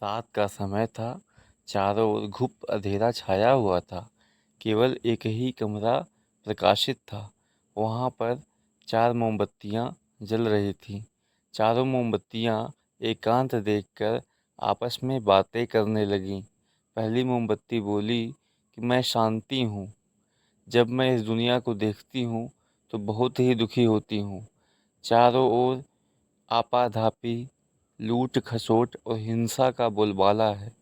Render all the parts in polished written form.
रात का समय था। चारों ओर घुप अंधेरा छाया हुआ था। केवल एक ही कमरा प्रकाशित था। वहाँ पर 4 मोमबत्तियाँ जल रही थीं। चारों मोमबत्तियाँ एकांत देखकर आपस में बातें करने लगीं। पहली मोमबत्ती बोली कि मैं शांति हूँ। जब मैं इस दुनिया को देखती हूँ तो बहुत ही दुखी होती हूँ। चारों ओर आपाधापी, लूट खसोट और हिंसा का बोलबाला है।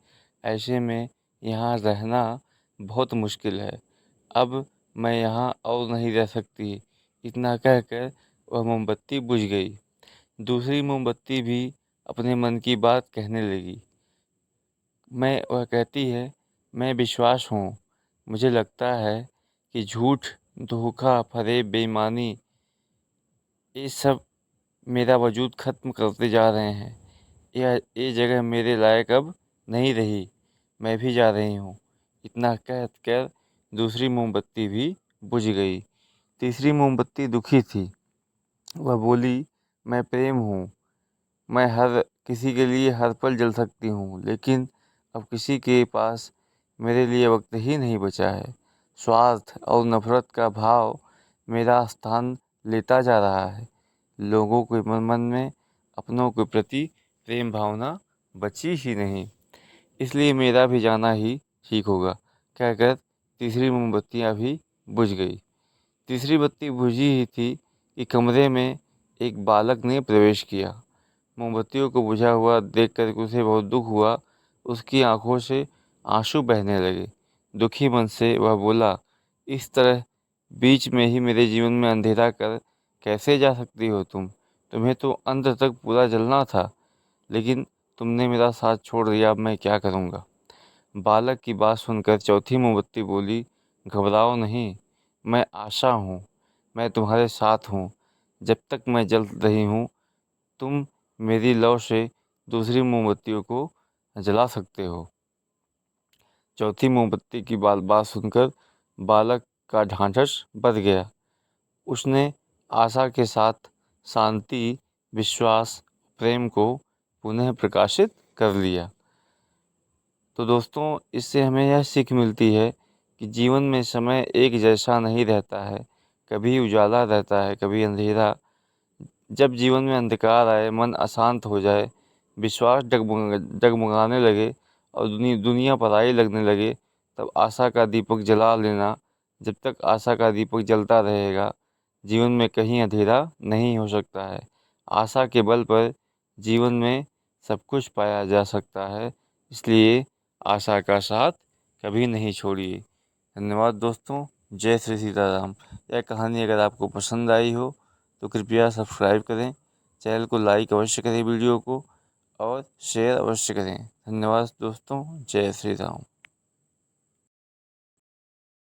ऐसे में यहाँ रहना बहुत मुश्किल है। अब मैं यहाँ और नहीं रह सकती। इतना कहकर वह मोमबत्ती बुझ गई। दूसरी मोमबत्ती भी अपने मन की बात कहने लगी। वह कहती है, मैं विश्वास हूँ। मुझे लगता है कि झूठ, धोखा, फरेब, बेईमानी ये सब मेरा वजूद ख़त्म करते जा रहे हैं। ये जगह मेरे लायक अब नहीं रही। मैं भी जा रही हूँ। इतना कह कर दूसरी मोमबत्ती भी बुझ गई। तीसरी मोमबत्ती दुखी थी। वह बोली, मैं प्रेम हूँ। मैं हर किसी के लिए हर पल जल सकती हूँ, लेकिन अब किसी के पास मेरे लिए वक्त ही नहीं बचा है। स्वार्थ और नफरत का भाव मेरा स्थान लेता जा रहा है। लोगों के मन में अपनों के प्रति प्रेम भावना बची ही नहीं। इसलिए मेरा भी जाना ही ठीक होगा, कहकर तीसरी मोमबत्तियाँ भी बुझ गई। तीसरी बत्ती बुझी ही थी कि कमरे में एक बालक ने प्रवेश किया। मोमबत्तियों को बुझा हुआ देखकर उसे बहुत दुख हुआ। उसकी आंखों से आंसू बहने लगे। दुखी मन से वह बोला, इस तरह बीच में ही मेरे जीवन में अंधेरा कर कैसे जा सकती हो तुम? तुम्हें तो अंत तक पूरा जलना था, लेकिन तुमने मेरा साथ छोड़ दिया। अब मैं क्या करूँगा? बालक की बात सुनकर चौथी मोमबत्ती बोली, घबराओ नहीं, मैं आशा हूँ। मैं तुम्हारे साथ हूँ। जब तक मैं जल रही हूँ, तुम मेरी लौ से दूसरी मोमबत्तियों को जला सकते हो। चौथी मोमबत्ती की बात सुनकर बालक का ढांढस बंध गया। उसने आशा के साथ शांति, विश्वास, प्रेम को पुनः प्रकाशित कर लिया। तो दोस्तों, इससे हमें यह सीख मिलती है कि जीवन में समय एक जैसा नहीं रहता है। कभी उजाला रहता है, कभी अंधेरा। जब जीवन में अंधकार आए, मन अशांत हो जाए, विश्वास डगमगाने लगे और दुनिया पराई लगने लगे, तब आशा का दीपक जला लेना। जब तक आशा का दीपक जलता रहेगा, जीवन में कहीं अंधेरा नहीं हो सकता है। आशा के बल पर जीवन में सब कुछ पाया जा सकता है। इसलिए आशा का साथ कभी नहीं छोड़िए। धन्यवाद दोस्तों। जय श्री सीताराम। यह कहानी अगर आपको पसंद आई हो तो कृपया सब्सक्राइब करें, चैनल को लाइक अवश्य करें वीडियो को, और शेयर अवश्य करें। धन्यवाद दोस्तों। जय श्री राम।